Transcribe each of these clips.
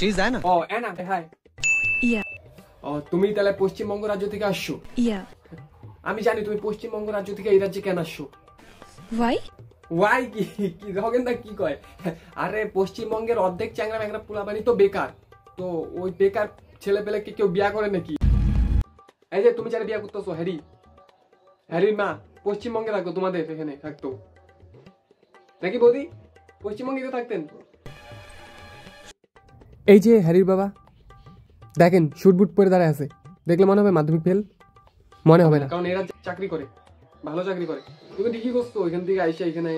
She is Ena. ও Ena hi. Yeah ও তুমি তাহলে পশ্চিমবঙ্গ রাজ্য থেকে আসছো? ইয়া আমি জানি তুমি পশ্চিমবঙ্গ রাজ্য থেকে এই রাজ্যে কেন আসছো। ওয়াই ওয়াই কি কি রগেন দা কি কয়? আরে পশ্চিমবঙ্গের অর্ধেক চ্যাংরা ম্যাংরা পোলাপানি তো বেকার, তো ওই বেকার ছেলে পেলে কি কেউ বিয়া করে নাকি? এই যে তুমি যারা বিয়া করতেছো হ্যারি, হ্যারির মা পশ্চিমবঙ্গে থাকতো, তোমাদের এখানে থাকতো নাকি বৌদি? পশ্চিমবঙ্গে থাকতেন। এই যে হ্যারির বাবা দেখেন শুট বুট পরে দাঁড়ায় আছে, দেখলে মনে হবে মাধ্যমিক ফেল, মনে হবে না, কারণ এই রাজ্যে চাকরি করে, ভালো চাকরি করে। তুমি ঠিকই করছো ওইখান থেকে আইসা এখানে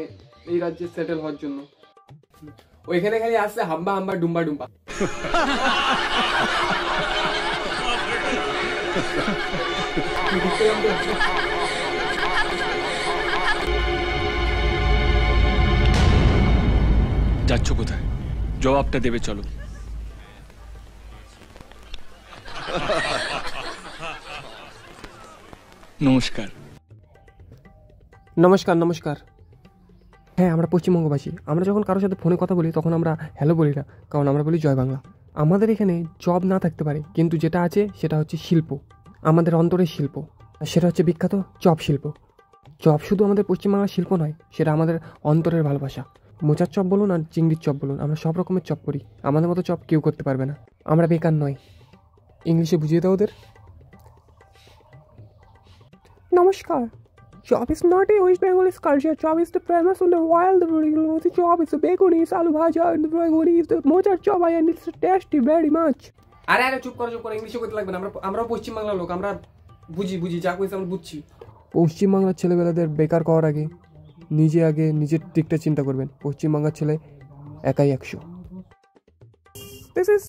এই রাজ্যে সেটেল হওয়ার জন্য। ওইখানে খালি আসছে হাম্বা হাম্বা ডুম্বা ডুম্বা। যাচ্ছ কোথায়? জবাবটা দেবে চলো। নমস্কার। নমস্কার নমস্কার। হ্যাঁ আমরা পশ্চিমবঙ্গবাসী, আমরা যখন কারোর সাথে ফোনে কথা বলি তখন আমরা হ্যালো বলি না, কারণ আমরা বলি জয় বাংলা। আমাদের এখানে জব না থাকতে পারে, কিন্তু যেটা আছে সেটা হচ্ছে শিল্প, আমাদের অন্তরের শিল্প, আর সেটা হচ্ছে বিখ্যাত চপ শিল্প। চপ শুধু আমাদের পশ্চিমবাংলার শিল্প নয়, সেটা আমাদের অন্তরের ভালোবাসা। মোচার চপ বলুন আর চিংড়ির চপ বলুন, আমরা সব রকমের চপ করি, আমাদের মতো চপ কেউ করতে পারবে না। আমরা বেকার নয়। ইংলিশে বুঝিয়ে দাও ওদের। নমস্কার। Chop is not a West Bengalese culture. Chop is the famous on the wild. The chop is the bacon is aloo bhaja and the bacon is the mocha chop and it's tasty very much. আরে আরে চুপ করো ইংলিশে কইতে লাগবে না, আমরাও পশ্চিমবাংলার লোক, আমরা বুঝি যা কইছে আমরা বুঝছি। পশ্চিমবাংলার ছেলেবেলাদের বেকার করার আগে নিজের দিকটা চিন্তা করবেন। পশ্চিমবাংলার ছেলে একাই 100। This is